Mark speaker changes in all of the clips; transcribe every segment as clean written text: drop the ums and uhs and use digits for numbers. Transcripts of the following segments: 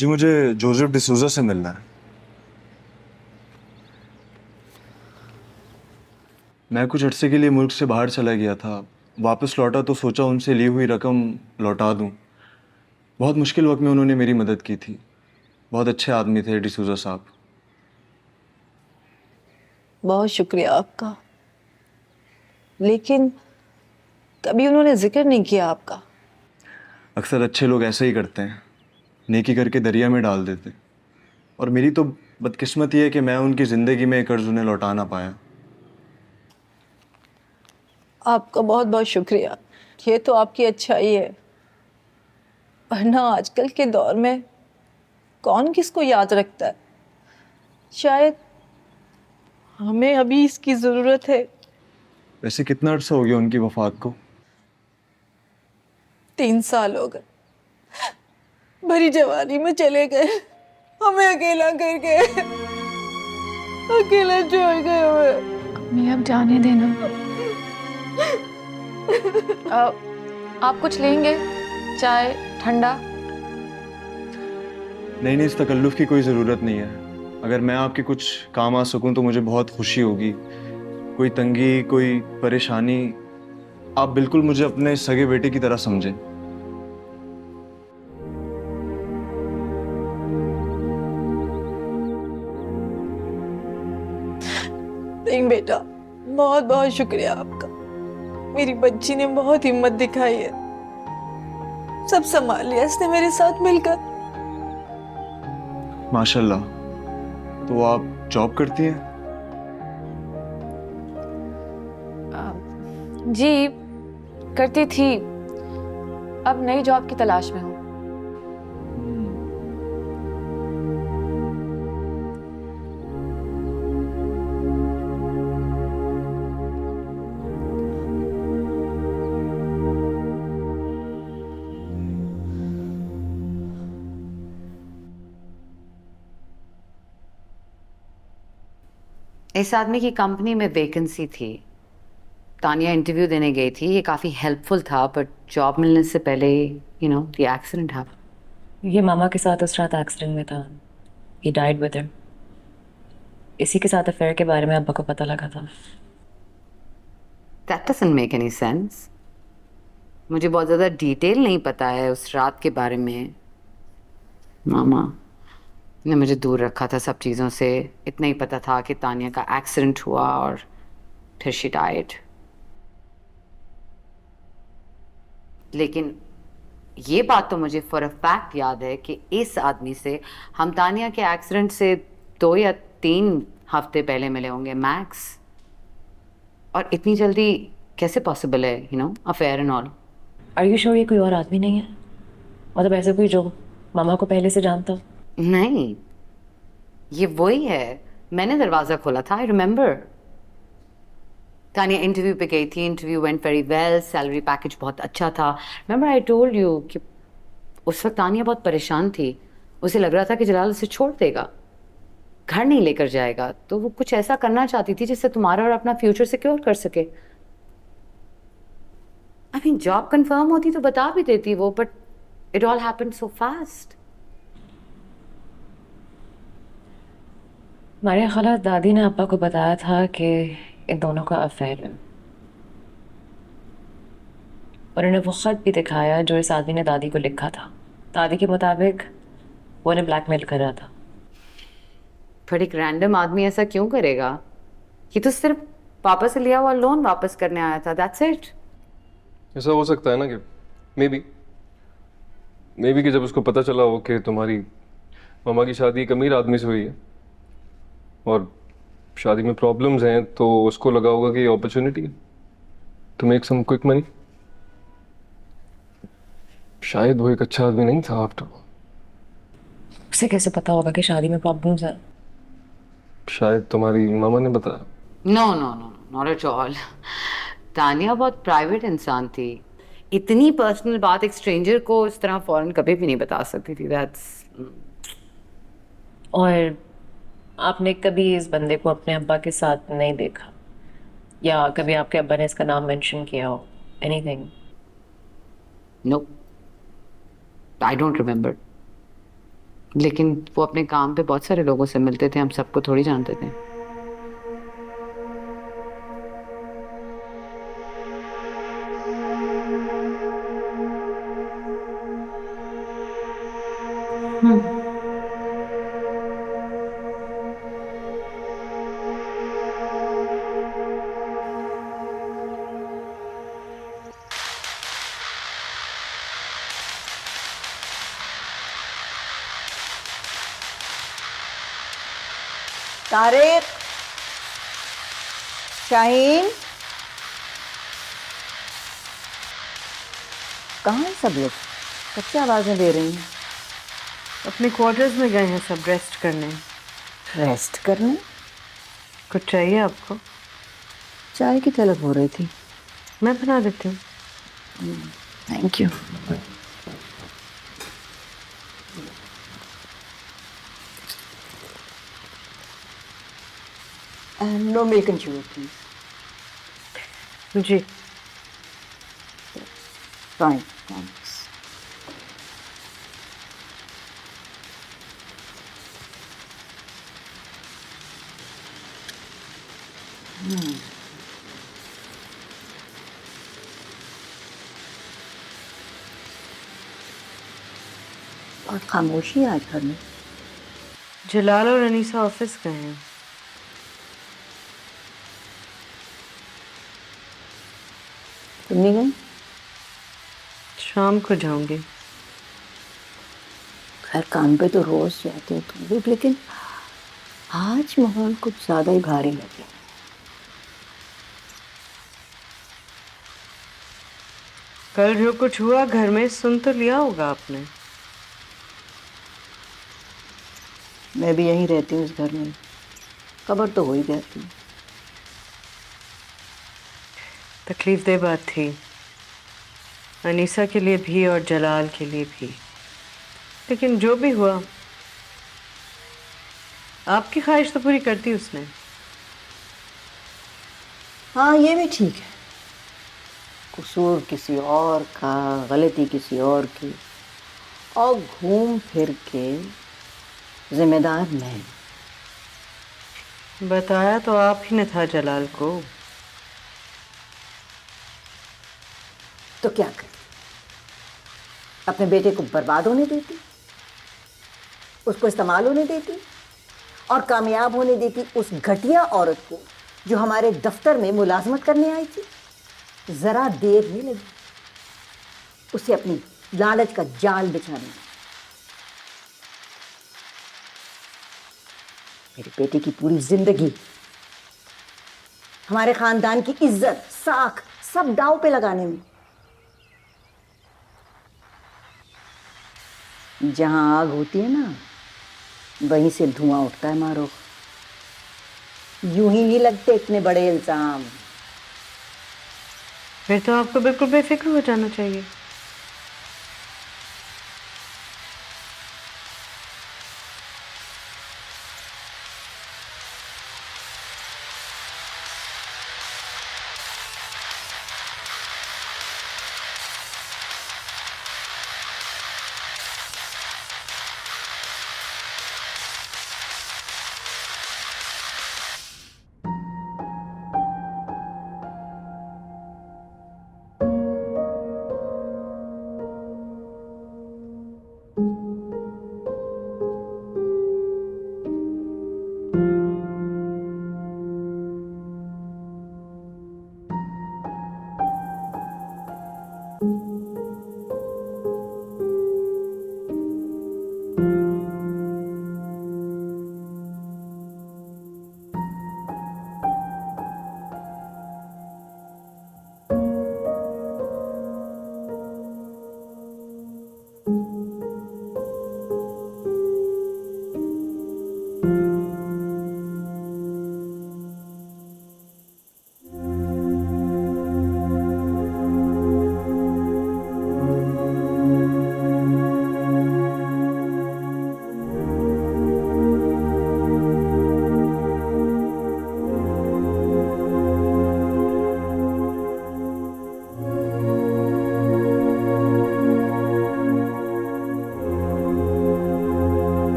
Speaker 1: जी मुझे जोसेफ डिसूजा से मिलना है। मैं कुछ अरसे के लिए मुल्क से बाहर चला गया था। वापस लौटा तो सोचा उनसे ली हुई रकम लौटा दूं। बहुत मुश्किल वक्त में उन्होंने मेरी मदद की थी। बहुत अच्छे आदमी थे डिसूजा साहब।
Speaker 2: बहुत शुक्रिया आपका, लेकिन कभी उन्होंने जिक्र नहीं किया आपका।
Speaker 1: अक्सर अच्छे लोग ऐसे ही करते हैं, नेकी करके दरिया में डाल देते। और मेरी तो बदकिस्मती है कि मैं उनकी ज़िंदगी में कर्ज उन्हें लौटा ना पाया।
Speaker 2: आपका बहुत बहुत शुक्रिया। ये तो आपकी अच्छाई है, वरना आजकल के दौर में कौन किसको याद रखता है। शायद हमें अभी इसकी ज़रूरत है।
Speaker 1: वैसे कितना अरसा हो गया उनकी वफात को?
Speaker 2: 3 साल हो गए। भरी जवानी में चले गए, हमें अकेला कर गए, अकेला छोड़ गए हमें।
Speaker 3: अम्मी अब जाने देना। आप कुछ लेंगे? चाय, ठंडा?
Speaker 1: नहीं नहीं, इस तकल्लुफ़ की कोई ज़रूरत नहीं है। अगर मैं आपके कुछ काम आ सकूं तो मुझे बहुत खुशी होगी। कोई तंगी, कोई परेशानी, आप बिल्कुल मुझे अपने सगे बेटे की तरह समझें।
Speaker 2: नहीं बेटा, बहुत बहुत शुक्रिया आपका। मेरी बच्ची ने बहुत हिम्मत दिखाई है, सब संभाल लिया इसने मेरे साथ मिलकर।
Speaker 1: माशाल्लाह। तो आप जॉब करती हैं?
Speaker 3: जी करती थी, अब नई जॉब की तलाश में हूँ।
Speaker 4: इस आदमी की कंपनी में वैकेंसी थी। तानिया इंटरव्यू देने गई थी। ये काफ़ी हेल्पफुल था, बट जॉब मिलने से पहले द एक्सीडेंट हैपेंड।
Speaker 5: ये मामा के साथ उस रात एक्सीडेंट में था। He died with him. इसी के साथ अफेयर के बारे में अब्बा को पता लगा था।
Speaker 4: That doesn't make any sense. मुझे बहुत ज़्यादा डिटेल नहीं पता है उस रात के बारे में। मामा ने मुझे दूर रखा था सब चीज़ों से। इतना ही पता था कि तानिया का एक्सीडेंट हुआ और फिर शी डाइड। लेकिन ये बात तो मुझे फॉर अ फैक्ट याद है कि इस आदमी से हम तानिया के एक्सीडेंट से 2 या 3 हफ्ते पहले मिले होंगे मैक्स। और इतनी जल्दी कैसे पॉसिबल है affair and all.
Speaker 5: Are you sure ये कोई और आदमी नहीं है? मतलब ऐसे कोई जो मामा को पहले से जानता हो?
Speaker 4: नहीं, ये वही है। मैंने दरवाज़ा खोला था, आई रिमेंबर। तानिया इंटरव्यू पे गई थी, interview went very well, salary package बहुत अच्छा था। रिमेंबर आई टोल्ड यू कि उस वक्त तानिया बहुत परेशान थी। उसे लग रहा था कि जलाल उसे छोड़ देगा, घर नहीं लेकर जाएगा। तो वो कुछ ऐसा करना चाहती थी जिससे तुम्हारा और अपना फ्यूचर सिक्योर कर सके। आई मीन जॉब कंफर्म होती तो बता भी देती वो, but it all happened so fast.
Speaker 5: हमारे खाला दादी ने अब्बा को बताया था कि इन दोनों का अफेयर है, और उन्हें वो खत भी दिखाया जो इस आदमी ने दादी को लिखा था। दादी के मुताबिक वो उन्हें ब्लैकमेल कर रहा था।
Speaker 4: पर एक रैंडम आदमी ऐसा क्यों करेगा? ये तो सिर्फ पापा से लिया हुआ लोन वापस करने आया था, दैट्स इट।
Speaker 6: ऐसा हो सकता है ना कि मे बी कि जब उसको पता चला हो कि तुम्हारी मामा की शादी एक अमीर आदमी से हुई है और शादी में प्रॉब्लम्स हैं, तो उसको लगा होगा कि ये अपॉर्चुनिटी है to make some quick money. शायद वो एक अच्छा आदमी नहीं था आफ्टर ऑल।
Speaker 5: उसे कैसे पता होगा कि शादी में प्रॉब्लम्स हैं?
Speaker 6: शायद तुम्हारी मामा ने बताया।
Speaker 4: No no no, not at all. Tania बहुत प्राइवेट इंसान थी। इतनी पर्सनल बात एक स्ट्रेंजर को इस तरह फौरन कभी भी नहीं बता सकती थी। दैट्स।
Speaker 5: और आपने कभी इस बंदे को अपने अब्बा के साथ नहीं देखा, या कभी आपके अब्बा ने इसका नाम मेंशन किया हो? Anything?
Speaker 4: No, I don't remember. लेकिन वो अपने काम पे बहुत सारे लोगों से मिलते थे, हम सबको थोड़ी जानते थे।
Speaker 2: तारिक, शाहीन, कहाँ हैं सब लोग? कब से आवाजें दे रही हैं?
Speaker 7: अपने क्वार्टर्स में गए हैं सब रेस्ट करने।
Speaker 2: रेस्ट करने?
Speaker 7: कुछ चाहिए आपको?
Speaker 2: चाय की तलब हो रही थी।
Speaker 7: मैं बना देती हूँ।
Speaker 2: Thank you. No milk and sugar please.
Speaker 7: जी।
Speaker 2: Fine, thanks. और खामोशी है आज घर में।
Speaker 7: जलाल और अनीसा ऑफिस गए हैं।
Speaker 2: तुम नहीं गई?
Speaker 7: शाम को जाऊंगी।
Speaker 2: खैर काम पे तो रोज जाते हो तुम भी, लेकिन आज माहौल कुछ ज्यादा ही भारी लगे।
Speaker 7: कल जो कुछ हुआ घर में सुन तो लिया होगा आपने।
Speaker 2: मैं भी यहीं रहती हूँ इस घर में, खबर तो हो ही जाती है।
Speaker 7: तकलीफ दे बात थी, अनीसा के लिए भी और जलाल के लिए भी। लेकिन जो भी हुआ, आपकी ख्वाहिश तो पूरी करती उसने।
Speaker 2: हाँ ये भी ठीक है, कसूर किसी और का, गलती किसी और की, और घूम फिर के जिम्मेदार मैं।
Speaker 7: बताया तो आप ही ने था जलाल को।
Speaker 2: तो क्या कर, अपने बेटे को बर्बाद होने देती, उसको इस्तेमाल होने देती और कामयाब होने देती उस घटिया औरत को जो हमारे दफ्तर में मुलाजमत करने आई थी? जरा देर नहीं लगी उसे अपनी लालच का जाल बिछाने में। मेरे बेटे की पूरी जिंदगी, हमारे खानदान की इज्जत, साख सब दांव पे लगाने में। जहां आग होती है ना, वहीं से धुआं उठता है मारो। यूं ही नहीं लगते इतने बड़े इल्जाम।
Speaker 7: फिर तो आपको बिल्कुल बेफिक्र हो जाना चाहिए।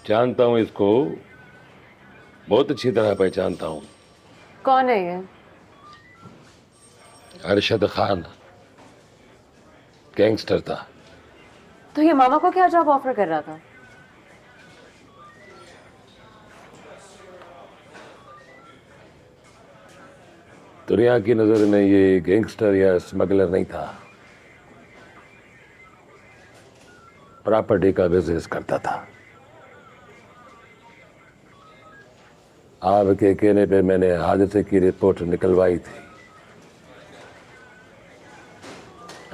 Speaker 8: जानता हूँ इसको, बहुत अच्छी तरह पहचानता हूँ।
Speaker 3: कौन है ये?
Speaker 8: अरशद खान, गैंगस्टर था।
Speaker 3: तो ये मामा को क्या जॉब ऑफर कर रहा था?
Speaker 8: दुनिया की नजर में ये गैंगस्टर या स्मगलर नहीं था, प्रॉपर्टी का बिजनेस करता था। आपके कहने पे मैंने हादसे की रिपोर्ट निकलवाई थी।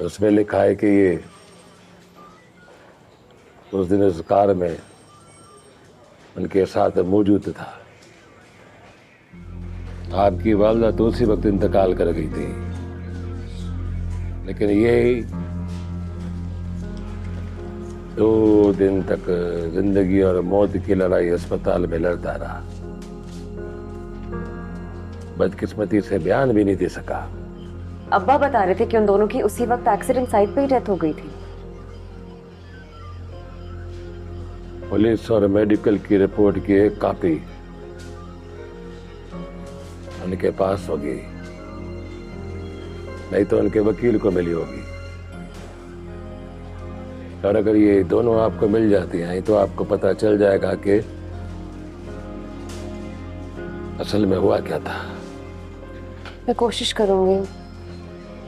Speaker 8: उसमें लिखा है कि ये उस दिन उस कार में उनके साथ मौजूद था। आपकी वालदा तो उसी वक्त इंतकाल कर गई थी, लेकिन ये 2 दिन तक जिंदगी और मौत की लड़ाई अस्पताल में लड़ता रहा। बदकिस्मती से बयान भी नहीं दे सका।
Speaker 3: अब्बा बता रहे थे कि उन दोनों की उसी वक्त एक्सीडेंट साइट पे ही डेथ हो गई थी।
Speaker 8: पुलिस और मेडिकल की रिपोर्ट की एक कॉपी उनके पास होगी, नहीं तो उनके वकील को मिली होगी। और अगर ये दोनों आपको मिल जाती हैं तो आपको पता चल जाएगा कि असल में हुआ क्या था।
Speaker 3: मैं कोशिश करूंगी।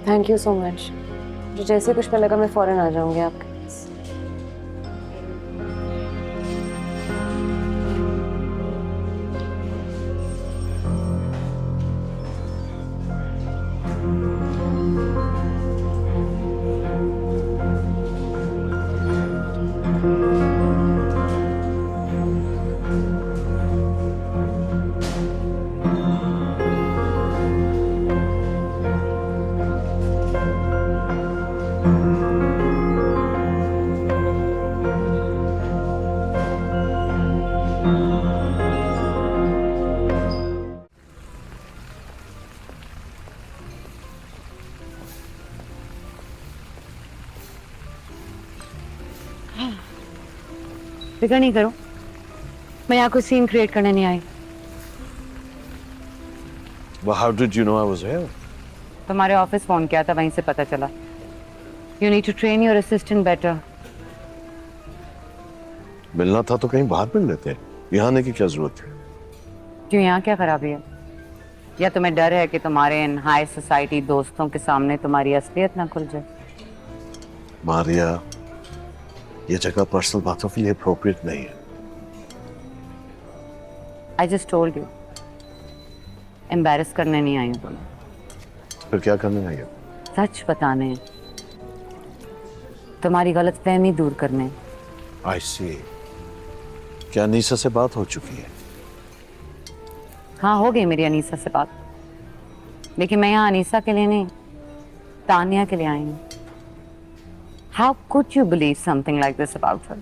Speaker 3: Thank you so much. जो जैसे कुछ पे लगा मैं फौरन आ जाऊंगी आपके पास। फिक्र नहीं करो, मैं यहाँ कोई सीन क्रिएट करने नहीं आई।
Speaker 9: Well, how did you know I was here?
Speaker 4: तुम्हारे ऑफिस फोन किया था, वहीं से पता चला। You need to train your assistant better.
Speaker 9: मिलना था तो कहीं बाहर मिल लेते हैं, यहाँ आने की क्या जरूरत है?
Speaker 4: क्यों, यहाँ क्या खराबी है? या तुम्हें डर है कि तुम्हारे इन हाई सोसाइटी दोस्तों के सामने तुम्हारी असलियत ना खुल जाए?
Speaker 9: मारिया, ये जगह पर्सनल बातों के लिए अप्रोप्रिएट नहीं है।
Speaker 4: I just told you, embarrass करने नहीं आई हूँ तुम्हें।
Speaker 9: फिर क्या करने आई हो?
Speaker 4: सच बताने, तुम्हारी गलतफहमी दूर करने।
Speaker 9: I see. क्या अनीसा से बात हो चुकी है?
Speaker 4: हाँ, हो गई मेरी अनीसा से बात, लेकिन मैं यहाँ अनीसा के लिए नहीं, तानिया के लिए आई हूँ। How could you believe something like this about her?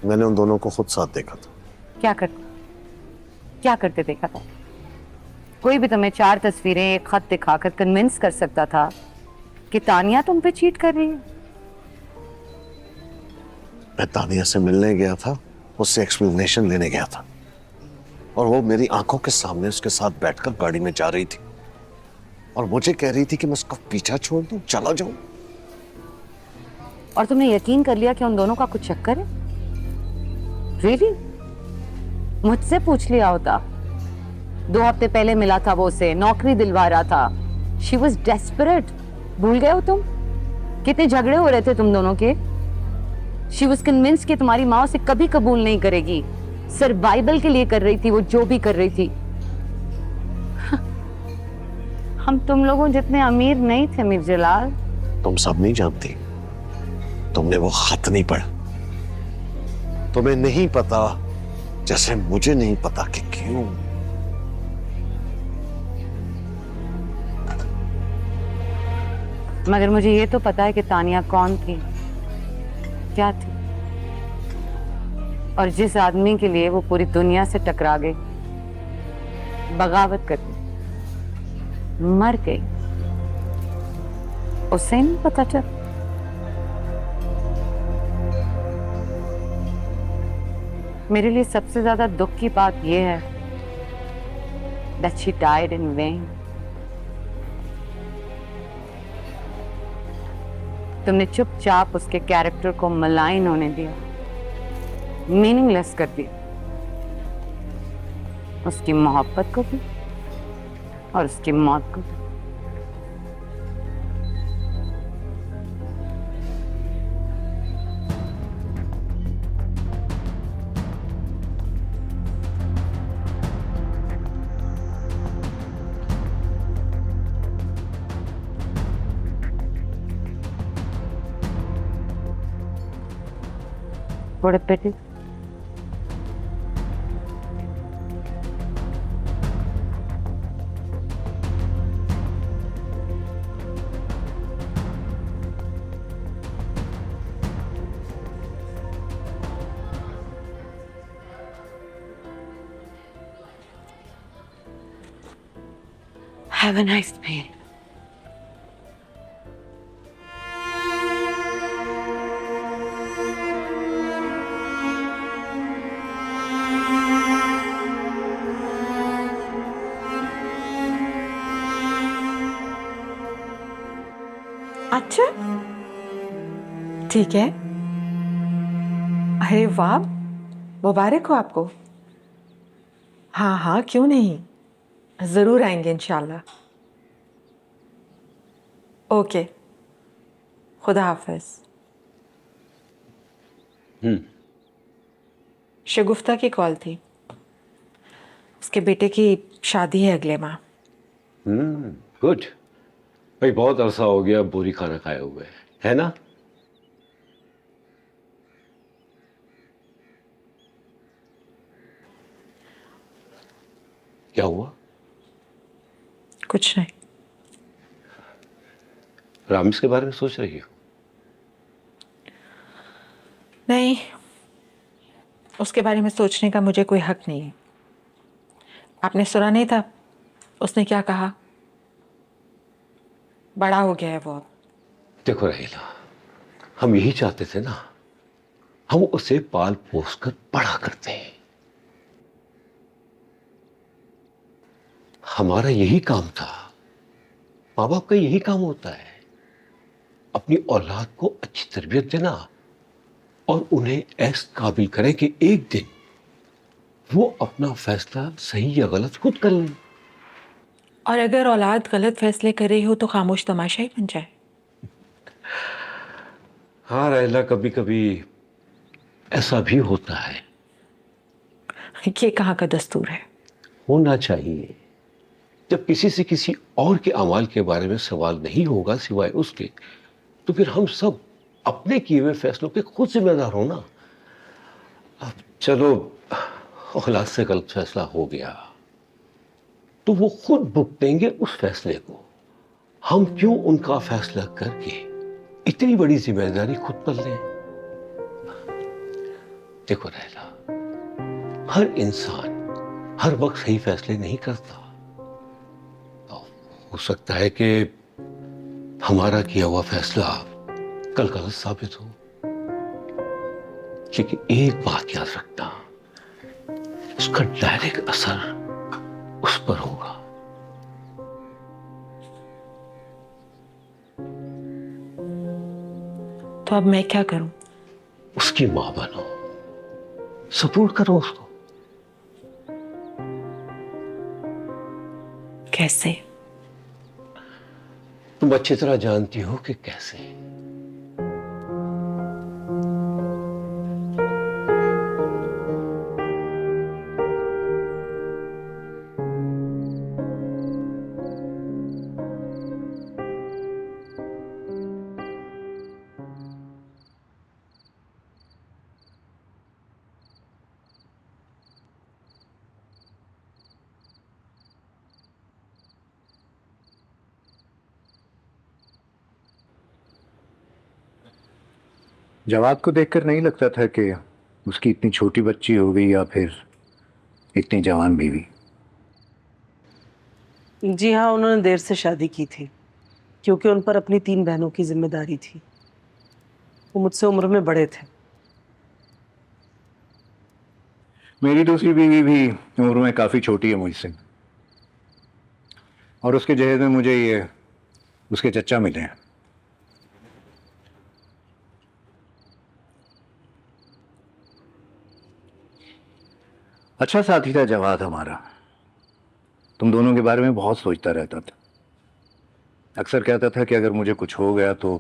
Speaker 9: मैंने उन दोनों को खुद साथ देखा था।
Speaker 4: क्या करते देखा था? कोई भी तुम्हें 4 तस्वीरें, एक खत दिखाकर कन्विंस कर सकता था कि तानिया तुम पे चीट कर रही है।
Speaker 9: मैं तानिया से मिलने गया था, उससे एक्सप्लेनेशन लेने गया था, और वो मेरी आंखों के सामने उसके साथ बैठकर गाड़ी में जा रही थी और मुझे कह रही थी कि मैं उसका पीछा छोड़ दूं, चला जाऊं।
Speaker 4: और तुमने यकीन कर लिया कि उन दोनों का कुछ चक्कर है? Really? मुझसे पूछ लिया होता। 2 हफ्ते पहले मिला था वो उसे, नौकरी दिलवा रहा था। She was desperate. भूल गए हो तुम? कितने झगड़े हो रहे थे तुम दोनों के? She was convinced कि तुम्हारी माँ उसे कभी कबूल नहीं करेगी। सर्वाइवल के लिए कर रही थी वो जो भी कर रही थी। हम तुम लोगों जितने अमीर नहीं थे मीर जलाल।
Speaker 9: तुम सब नहीं जानती, तुमने वो खत नहीं पढ़ा। तुम्हें नहीं पता, जैसे मुझे नहीं पता कि क्यों।
Speaker 4: मगर मुझे ये तो पता है कि तानिया कौन थी, क्या थी, और जिस आदमी के लिए वो पूरी दुनिया से टकरा गई, बगावत कर दी, मर गई, उसे नहीं पता चल? मेरे लिए सबसे ज्यादा दुख की बात यह है that she died in vain. तुमने चुपचाप उसके कैरेक्टर को मलाइन होने दिया, मीनिंगलेस कर दिया, उसकी मोहब्बत को भी और उसकी मौत को भी। What a pity. Have a nice meal.
Speaker 10: अच्छा, ठीक है। अरे वाह, मुबारक हो आपको। हाँ हाँ, क्यों नहीं, ज़रूर आएंगे इंशाल्लाह। ओके, खुदा हाफिज। शगुफ्ता की कॉल थी, उसके बेटे की शादी है अगले माह।
Speaker 8: गुड भाई, बहुत अरसा हो गया बोरी खाना खाए हुए, है ना? क्या हुआ?
Speaker 10: कुछ नहीं।
Speaker 8: रामिस के बारे में सोच रही हो?
Speaker 10: नहीं, उसके बारे में सोचने का मुझे कोई हक नहीं है। आपने सुना नहीं था उसने क्या कहा? बड़ा हो गया है वो अब।
Speaker 8: देखो रहीला, हम यही चाहते थे ना, हम उसे पाल पोस कर बड़ा करते हैं। हमारा यही काम था, माँ बाप का यही काम होता है, अपनी औलाद को अच्छी तरबियत देना और उन्हें ऐस काबिल करें कि एक दिन वो अपना फैसला सही या गलत खुद कर लें।
Speaker 10: और अगर औलाद गलत फैसले कर रही हो तो खामोश तमाशा ही बन जाए।
Speaker 8: हाँ रहीला, कभी कभी ऐसा भी होता है।
Speaker 10: ये कहाँ का दस्तूर है?
Speaker 8: होना चाहिए। जब किसी से किसी और के अमाल के बारे में सवाल नहीं होगा सिवाय उसके, तो फिर हम सब अपने किए हुए फैसलों के खुद जिम्मेदार हो ना। अब चलो, औलाद से गलत फैसला हो गया तो वो खुद भुगतेंगे उस फैसले को। हम क्यों उनका फैसला करके इतनी बड़ी जिम्मेदारी खुद पर लें? देखो रहीला, हर इंसान हर वक्त सही फैसले नहीं करता। हो सकता है कि हमारा किया हुआ फैसला कल गलत साबित हो, लेकिन एक बात याद रखना, उसका डायरेक्ट असर उस पर होगा।
Speaker 10: तो अब मैं क्या करूं?
Speaker 8: उसकी मां बनो, सपोर्ट करो उसको।
Speaker 10: कैसे?
Speaker 8: तुम अच्छी तरह जानती हो कि कैसे।
Speaker 11: जवाब को देखकर नहीं लगता था कि उसकी इतनी छोटी बच्ची हो गई या फिर इतनी जवान बीवी।
Speaker 7: जी हाँ, उन्होंने देर से शादी की थी।
Speaker 12: क्योंकि उन पर अपनी 3 बहनों की जिम्मेदारी थी। वो मुझसे उम्र में बड़े थे।
Speaker 11: मेरी दूसरी बीवी भी उम्र में काफ़ी छोटी है मुझसे, और उसके जहेज में मुझे ये उसके चचा मिले हैं। अच्छा साथी था जवाद हमारा, तुम दोनों के बारे में बहुत सोचता रहता था। अक्सर कहता था कि अगर मुझे कुछ हो गया तो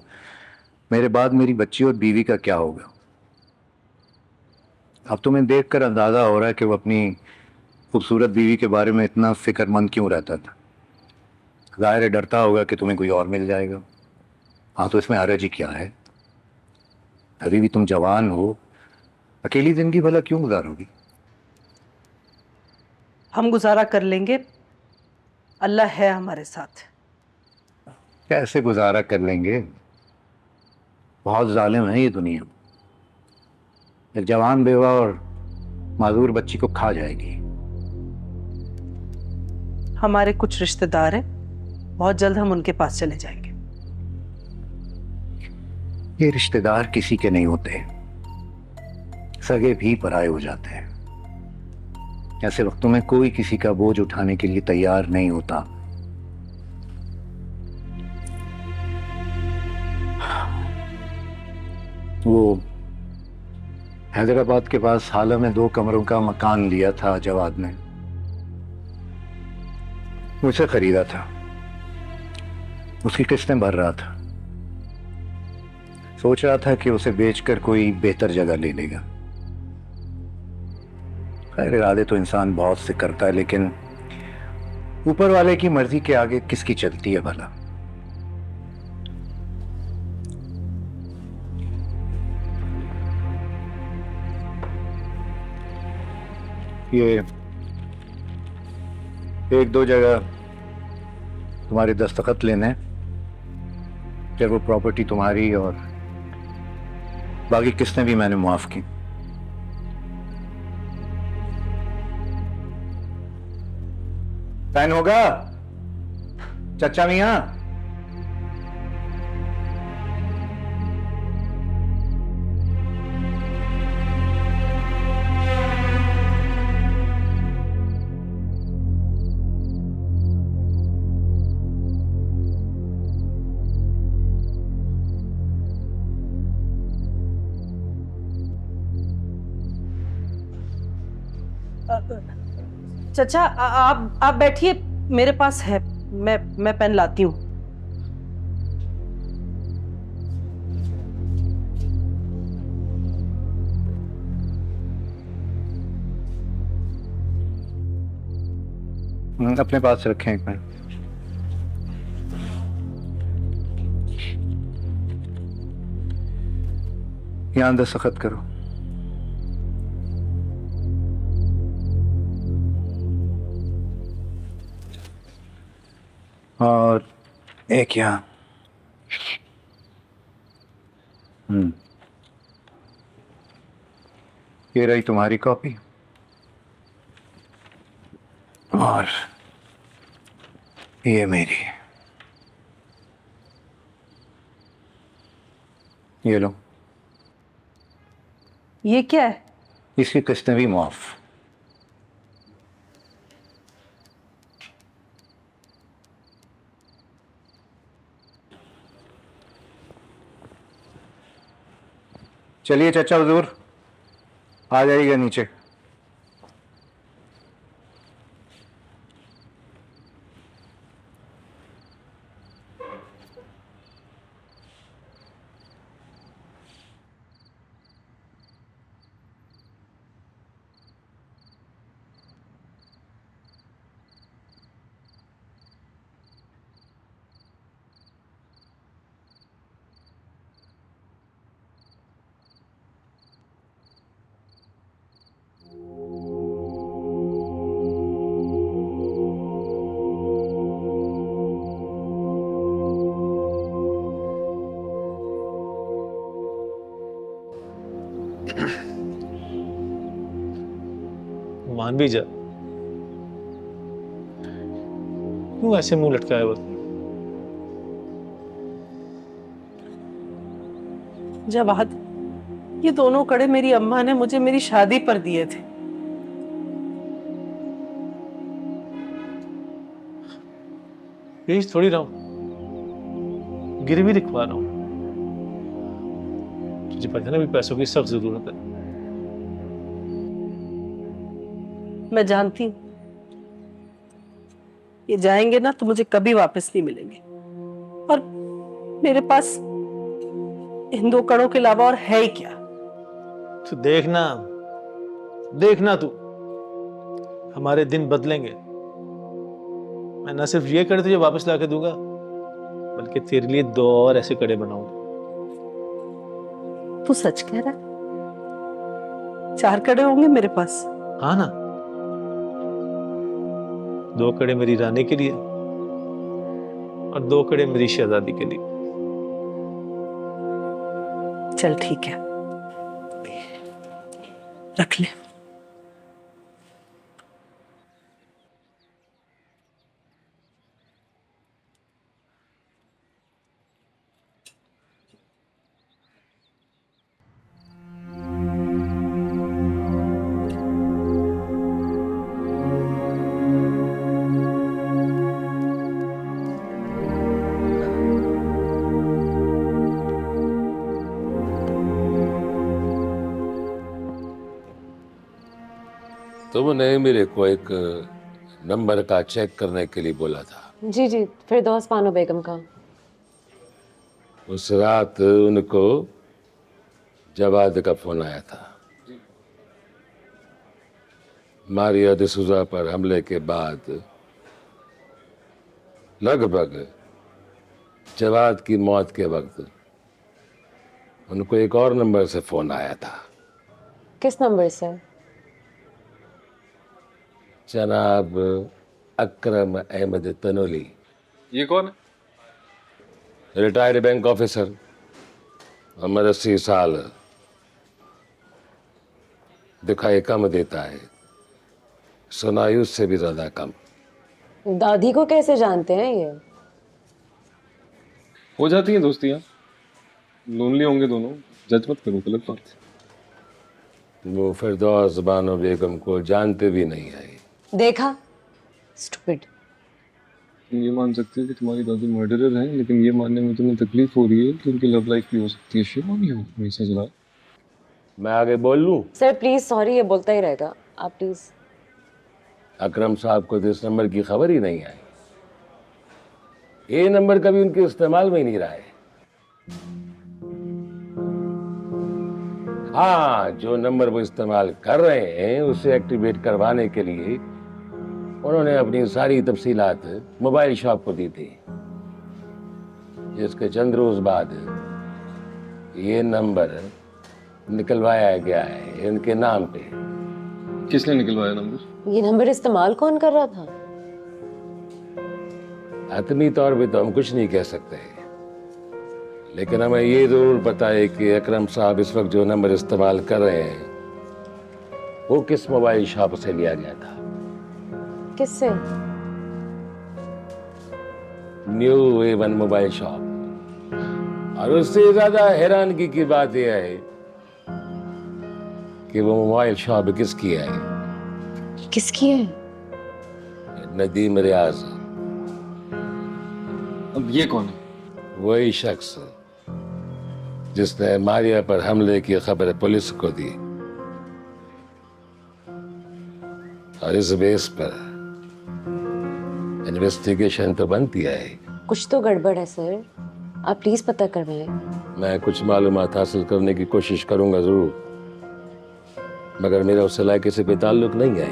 Speaker 11: मेरे बाद मेरी बच्ची और बीवी का क्या होगा। अब तुम्हें देखकर अंदाजा हो रहा है कि वो अपनी खूबसूरत बीवी के बारे में इतना फिक्रमंद क्यों रहता था। जाहिर है डरता होगा कि तुम्हें कोई और मिल जाएगा। हाँ, तो इसमें हरज ही क्या है, अभी भी तुम जवान हो, अकेली जिंदगी भला क्यों गुजारोगी।
Speaker 12: हम गुजारा कर लेंगे, अल्लाह है हमारे साथ।
Speaker 11: कैसे गुजारा कर लेंगे, बहुत जालिम है ये दुनिया। एक जवान बेवा और माजूर बच्ची को खा जाएगी।
Speaker 12: हमारे कुछ रिश्तेदार हैं, बहुत जल्द हम उनके पास चले जाएंगे।
Speaker 11: ये रिश्तेदार किसी के नहीं होते, सगे भी पराये हो जाते हैं। ऐसे वक्तों में कोई किसी का बोझ उठाने के लिए तैयार नहीं होता। वो हैदराबाद के पास हाल में 2 कमरों का मकान लिया था जवाद ने, मुझसे खरीदा था। उसकी किस्तें भर रहा था। सोच रहा था कि उसे बेचकर कोई बेहतर जगह ले लेगा। खैर, इरादे तो इंसान बहुत से करता है, लेकिन ऊपर वाले की मर्जी के आगे किसकी चलती है भला। ये 1-2 जगह तुम्हारे दस्तखत लेने हैं, फिर वो प्रॉपर्टी तुम्हारी, और बाकी किस्तें भी मैंने माफ की। साइन होगा चचा मियां?
Speaker 12: चचा आप बैठिए, मेरे पास है, मैं पेन लाती हूँ।
Speaker 11: अपने पास रखें एक पेन। यहां दस्तखत करो। और एक यहाँ। ये रही तुम्हारी कॉपी, और ये मेरी। ये लो।
Speaker 12: ये क्या है?
Speaker 11: इसकी किस्तें भी माफ। चलिए चचा हुजूर, आ जाइएगा नीचे।
Speaker 13: मान भी जा, क्यों ऐसे मुंह लटकाया हुआ?
Speaker 12: जवाद, ये दोनों कड़े मेरी अम्मा ने मुझे मेरी शादी पर दिए थे।
Speaker 13: बेच थोड़ी रहा हूँ, गिरवी लिखवा रहा हूँ। तुझे पता है ना, भी पैसों की सख्त जरूरत है।
Speaker 12: मैं जानती हूँ ये जाएंगे ना तो मुझे कभी वापस नहीं मिलेंगे, और मेरे पास इन 2 कड़ों के अलावा और है ही क्या।
Speaker 13: तो देखना देखना तू, हमारे दिन बदलेंगे। मैं न सिर्फ ये कड़े तुझे वापस ला के दूंगा, बल्कि तेरे लिए 2 और ऐसे कड़े बनाऊंगा।
Speaker 12: तू सच कह रहा है? 4 कड़े होंगे मेरे पास?
Speaker 13: हाँ ना, 2 कड़े मेरी रानी के लिए और 2 कड़े मेरी शहजादी के लिए।
Speaker 12: चल ठीक है, रख ले।
Speaker 8: तुमने मेरे को एक नंबर का चेक करने के लिए बोला था।
Speaker 3: जी जी, फिरदौस बानो बेगम का।
Speaker 8: उस रात उनको जवाद का फोन आया था। मारिया डिसूजा पर हमले के बाद लगभग जवाद की मौत के वक्त उनको एक और नंबर से फोन आया था।
Speaker 3: किस नंबर से?
Speaker 8: जनाब अकरम अहमद तनोली।
Speaker 6: ये कौन है?
Speaker 8: रिटायर्ड बैंक ऑफिसर, उम्र 80 साल, दिखाई कम देता है, सुनाई उससे भी ज्यादा कम।
Speaker 3: दादी को कैसे जानते हैं ये?
Speaker 6: हो जाती है दोस्तियां, लोनली होंगे दोनों, जज मत करो, गलत बात है।
Speaker 8: वो फिरदौस बानो बेगम को जानते भी नहीं है।
Speaker 3: देखा, स्टूपिड।
Speaker 6: तुम ये मान सकते हो कि तुम्हारी दादी मर्डरर है, लेकिन ये मानने में तुम्हें तकलीफ हो रही है कि उनकी लव लाइफ भी हो सकती है। शेम ऑन यू मिसेस जलाल।
Speaker 8: मैं आगे बोल लूं?
Speaker 3: सर प्लीज, सॉरी, ये बोलता ही रहेगा, आप प्लीज।
Speaker 8: अकरम साहब को तो इस नंबर की खबर ही नहीं आई। ये नंबर कभी उनके इस्तेमाल में ही नहीं रहा है। हाँ, जो नंबर वो इस्तेमाल कर रहे हैं उसे एक्टिवेट करवाने के लिए उन्होंने अपनी सारी तफसीलात मोबाइल शॉप को दी थी, जिसके चंद रोज बाद ये नंबर निकलवाया गया है उनके नाम पे।
Speaker 6: किसने निकलवाया नंबर?
Speaker 3: ये नंबर इस्तेमाल कौन कर रहा था?
Speaker 8: हतमी तौर पे तो हम कुछ नहीं कह सकते, लेकिन हमें ये जरूर पता है कि अकरम साहब इस वक्त जो नंबर इस्तेमाल कर रहे हैं वो किस मोबाइल शॉप से लिया गया था।
Speaker 3: किससे?
Speaker 8: New A1 mobile shop. और उससे ज्यादा हैरानगी की बात यह है कि वो मोबाइल शॉप किसकी है?
Speaker 3: किसकी है?
Speaker 8: नदीम रियाज।
Speaker 6: अब ये कौन है?
Speaker 8: वही शख्स जिसने मारिया पर हमले की खबर पुलिस को दी, और इस बेस पर इन्वेस्टिगेशन तो बनती है।
Speaker 3: कुछ तो गड़बड़ है सर, आप प्लीज पता करवाएं।
Speaker 8: मैं कुछ मालूमात हासिल करने की कोशिश करूंगा जरूर, मगर मेरा उस इलाके से कोई ताल्लुक नहीं है।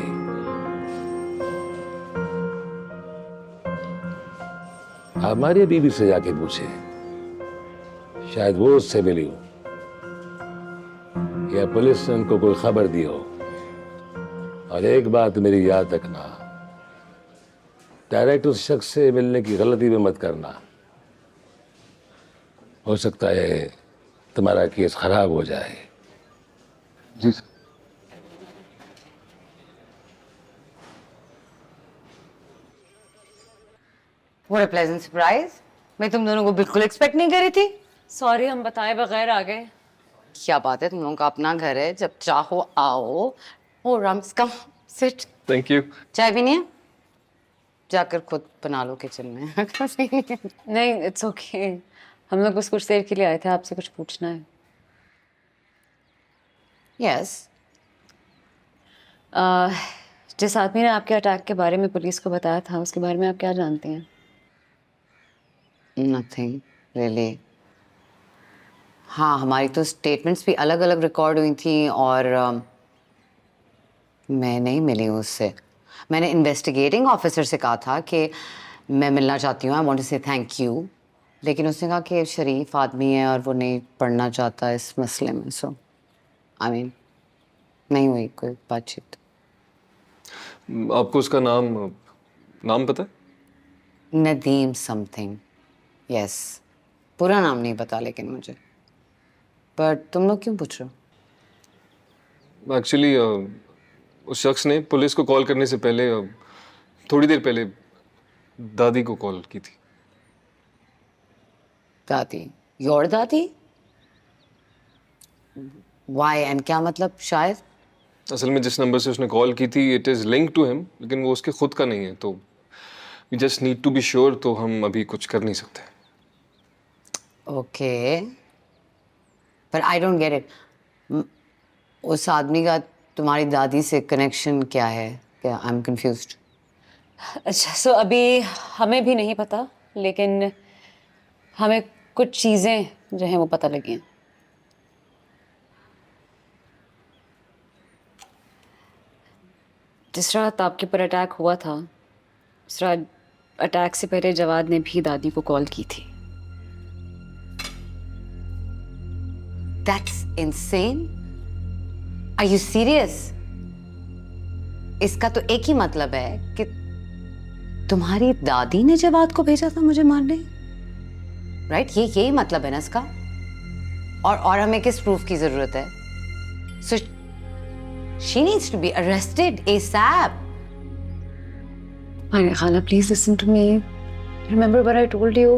Speaker 8: आप मारिया बीबी से जाके पूछे, शायद वो उससे मिली हो या पुलिस ने उनको कोई खबर दी हो। और एक बात मेरी याद रखना, डायरेक्ट उस शख्स से मिलने की गलती भी मत करना। हो सकता है तुम्हारा केस खराब हो जाए।
Speaker 6: जी sir.
Speaker 4: What a pleasant surprise. मैं तुम दोनों को बिल्कुल एक्सपेक्ट नहीं करी थी।
Speaker 3: सॉरी, हम बताए बगैर आ गए।
Speaker 4: क्या बात है, तुम लोगों का अपना घर है, जब चाहो आओ। ओ रम्स, कम सिट।
Speaker 6: Thank you.
Speaker 4: चाय भी नहीं है? जाकर खुद बना लो किचन में।
Speaker 3: नहीं, इट्स ओके। हम लोग बस कुछ देर के लिए आए थे, आपसे कुछ पूछना है।
Speaker 4: यस।
Speaker 3: जिस आदमी ने आपके अटैक के बारे में पुलिस को बताया था, उसके बारे में आप क्या जानते हैं?
Speaker 4: Nothing really. हाँ, हमारी तो स्टेटमेंट्स भी अलग अलग रिकॉर्ड हुई थी और मैं नहीं मिली हूँ उससे। मैंने इन्वेस्टिगेटिंग ऑफिसर से कहा था कि मैं मिलना चाहती हूँ, आई वांट टू से थैंक यू, लेकिन उसने कहा कि शरीफ आदमी है और वो नहीं पढ़ना चाहता इस मसले में। सो आई मीन नहीं हुई कोई बातचीत।
Speaker 6: आपको उसका नाम पता है?
Speaker 4: नदीम समथिंग। यस, पूरा नाम नहीं पता लेकिन मुझे। बट तुम लोग क्यों पूछ रहे हो?
Speaker 6: एक्चुअली उस शख्स ने पुलिस को कॉल करने से पहले थोड़ी देर पहले दादी को कॉल की थी।
Speaker 4: दादी? योर दादी? वाई एंड क्या मतलब? शायद
Speaker 6: असल में जिस नंबर से उसने कॉल की थी it is link to him, लेकिन वो उसके खुद का नहीं है, तो we just need to be sure, तो हम अभी कुछ कर नहीं सकते।
Speaker 4: ओके, पर आई डोंट गेट इट। उस आदमी का तुम्हारी दादी से कनेक्शन क्या है? क्या आई एम कंफ्यूज्ड।
Speaker 3: अच्छा, सो अभी हमें भी नहीं पता, लेकिन हमें कुछ चीज़ें जो हैं वो पता लगी हैं। जिस रात आपके पर अटैक हुआ था, उस रात अटैक से पहले जवाद ने भी दादी को कॉल की थी।
Speaker 4: That's insane. Are you serious? इसका तो एक ही मतलब है कि तुम्हारी दादी ने जवाद को भेजा था मुझे मारने, राइट? यही मतलब है ना इसका। और हमें किस प्रूफ की जरूरत है? So she needs to be arrested ASAP.
Speaker 3: Maria Khala, please listen to me. Remember what I told you.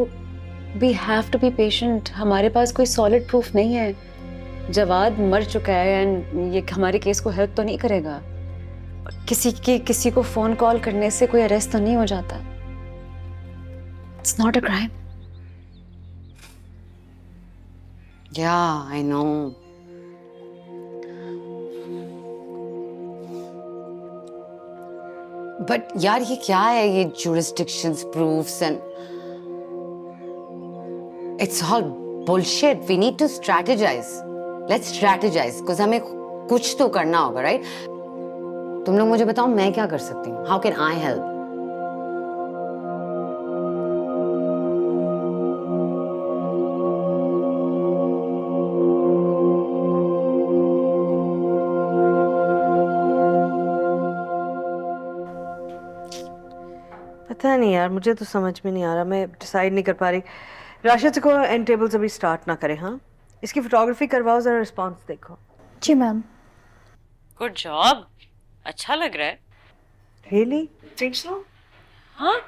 Speaker 3: We have to be patient. हमारे पास कोई solid proof नहीं है। जवाद मर चुका है एंड ये हमारे केस को हेल्प तो नहीं करेगा। किसी को फोन कॉल करने से कोई अरेस्ट तो नहीं हो जाता। It's not a crime.
Speaker 4: Yeah, I know. But यार ये क्या है ये jurisdictions, proofs and it's all bullshit. We need to strategize. Let's strategize. Because हमें कुछ तो करना होगा, right? तुम लोग मुझे बताओ मैं क्या कर सकती हूँ? How can I help?
Speaker 7: पता नहीं यार, मुझे तो समझ में नहीं आ रहा, मैं डिसाइड नहीं कर पा रही। राशिद को एंड टेबल्स अभी स्टार्ट ना करें। हाँ, इसकी फोटोग्राफी करवाओ, जरा रिस्पांस देखो।
Speaker 2: जी मैम।
Speaker 3: गुड जॉब, अच्छा लग रहा है।
Speaker 7: रियली?
Speaker 3: Think so? हाँ।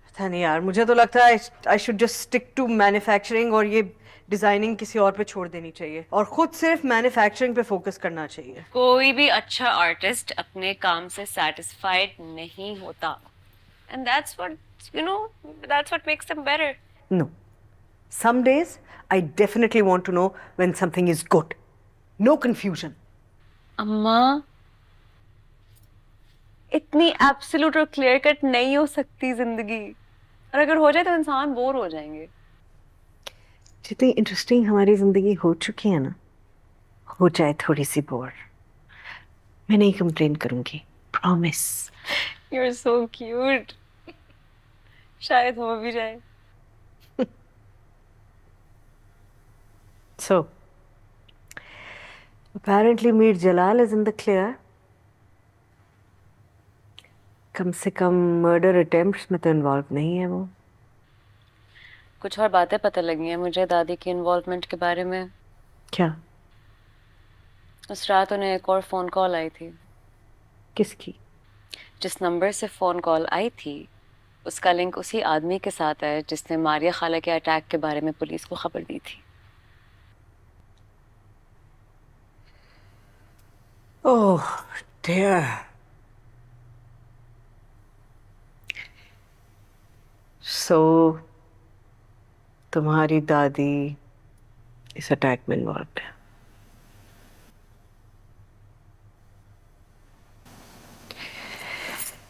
Speaker 7: पता नहीं यार, मुझे तो लगता है I should just stick to manufacturing और ये डिजाइनिंग किसी और पे छोड़ देनी चाहिए और खुद सिर्फ मैन्युफैक्चरिंग पे फोकस करना चाहिए।
Speaker 3: कोई भी अच्छा आर्टिस्ट अपने काम से सैटिस्फाइड नहीं होता, and that's what makes them better.
Speaker 7: No, some days I definitely want to know when something is good. No confusion.
Speaker 3: अम्मा, इतनी एब्सोल्यूट और क्लियर कट नहीं हो सकती जिंदगी, और अगर हो जाए तो इंसान बोर हो जाएंगे।
Speaker 7: जितनी इंटरेस्टिंग हमारी जिंदगी हो चुकी है ना, हो जाए थोड़ी सी बोर, मैं नहीं कंप्लेन करूंगी, प्रॉमिस।
Speaker 3: You're so cute. शायद हो भी जाए।
Speaker 7: So, apparently Mir Jalal is in the clear. कम से कम मर्डर अटेम्प्ट्स में तो इन्वॉल्व नहीं है वो।
Speaker 3: कुछ और बातें पता लगी हैं मुझे दादी की इन्वॉल्वमेंट के बारे में।
Speaker 7: क्या?
Speaker 3: उस रात उन्हें एक और फोन कॉल आई थी।
Speaker 7: किसकी?
Speaker 3: जिस नंबर से फोन कॉल आई थी उसका लिंक उसी आदमी के साथ है जिसने मारिया खाला के अटैक के बारे में पुलिस को खबर दी थी।
Speaker 7: ओह डियर। सो तुम्हारी दादी इस अटैक में इन्वॉल्व है।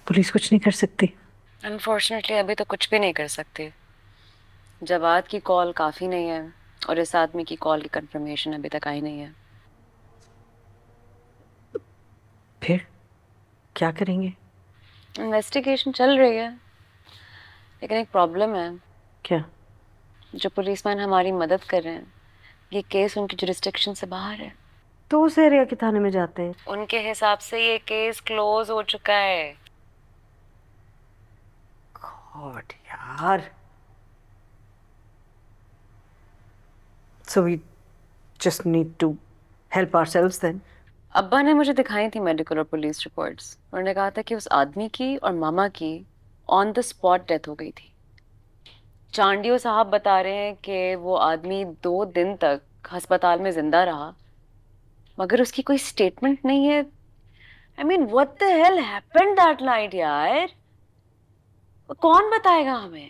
Speaker 7: पुलिस कुछ नहीं कर सकती?
Speaker 3: अनफॉर्चुनेटली अभी तो कुछ भी नहीं कर सकती। जवाद की कॉल काफ़ी नहीं है और इस आदमी की कॉल की कंफर्मेशन अभी तक आई नहीं है।
Speaker 7: फिर क्या करेंगे?
Speaker 3: इन्वेस्टिगेशन चल रही है, लेकिन एक प्रॉब्लम है।
Speaker 7: क्या?
Speaker 3: जो पुलिसमैन हमारी मदद कर रहे हैं, ये केस उनकी जुरिस्डिक्शन से बाहर है।
Speaker 7: तो उस एरिया के थाने में जाते हैं।
Speaker 3: उनके हिसाब से ये केस क्लोज हो चुका है।
Speaker 7: गॉड यार। So we just need to help ourselves then.
Speaker 3: अब्बा ने मुझे दिखाई थी मेडिकल और पुलिस रिपोर्ट्स। उन्होंने कहा था कि उस आदमी की और मामा की ऑन द स्पॉट डेथ हो गई थी। चांडियो साहब बता रहे हैं कि वो आदमी 2 दिन तक अस्पताल में जिंदा रहा, मगर उसकी कोई स्टेटमेंट नहीं है। I mean what the hell happened that night यार? कौन बताएगा हमें?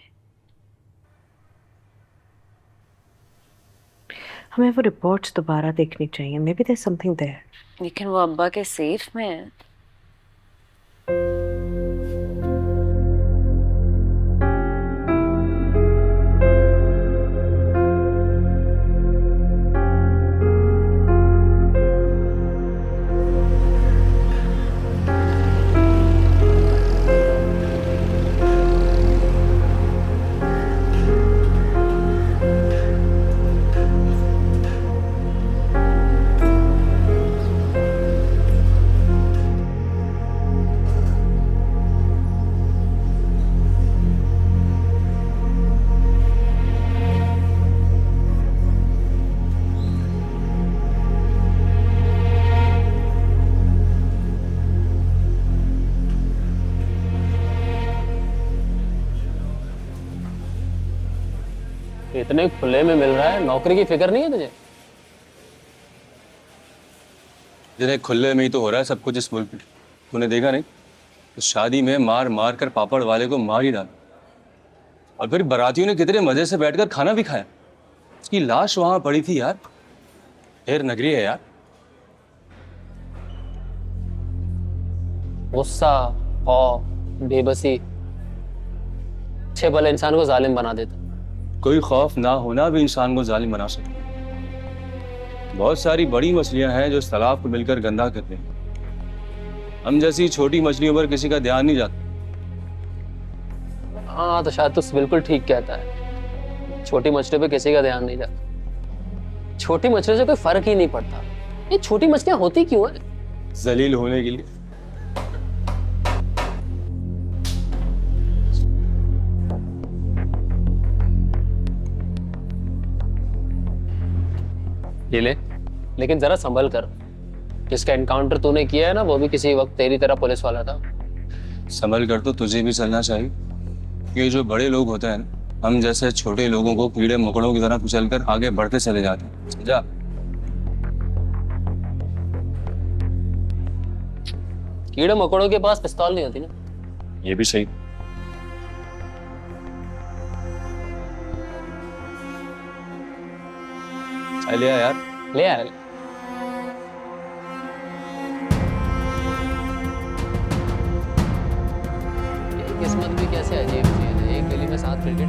Speaker 7: हमें वो रिपोर्ट्स दोबारा देखनी चाहिए। Maybe there something there.
Speaker 3: लेकिन वो अब्बा के सेफ में है।
Speaker 14: इतने खुले में मिल रहा है, नौकरी की फिक्र नहीं है तुझे?
Speaker 1: जिन्हें खुले में ही तो हो रहा है सब कुछ इस मुल्क में। तूने देखा नहीं, तो शादी में मार मार कर पापड़ वाले को मार ही डाला, और फिर बारातियों ने कितने मजे से बैठकर खाना भी खाया। उसकी लाश वहां पड़ी थी यार। ढेर नगरी है यार।
Speaker 14: गुस्सा, खौफ, बेबसी अच्छे भले इंसान को जालिम बना देता।
Speaker 1: कोई खौफ ना होना भी इंसान को जालिम बना सकता है। बहुत सारी बड़ी मछलियां हैं जो इस तालाब को मिलकर गंदा करते हैं। हम जैसी छोटी मछलियों पर किसी का ध्यान नहीं जाता।
Speaker 14: हाँ तो शायद तू बिल्कुल ठीक कहता है, छोटी मछलियों पे किसी का ध्यान नहीं जाता। छोटी मछलियों से कोई फर्क ही नहीं पड़ता। ये छोटी मछलियां होती क्यों है?
Speaker 1: जलील होने के लिए।
Speaker 14: ये ले, लेकिन जरा संभल कर। जिसका एनकाउंटर तूने किया है ना, वो भी किसी वक्त तेरी तरह पुलिस वाला था।
Speaker 1: संभल कर तो तुझे भी चलना चाहिए। ये जो बड़े लोग होते हैं ना, हम जैसे छोटे लोगों को कीड़े मकोड़ों की तरह कुचलकर आगे बढ़ते चले जाते हैं। समझा?
Speaker 14: कीड़े मकोड़ों के पास पिस्तौल नहीं होती ना।
Speaker 1: ये भी सही। चाय ले आ यार।
Speaker 14: ले आ। किस्मत भी कैसे अजीब चीज है। एक गली में 7 क्रिकेट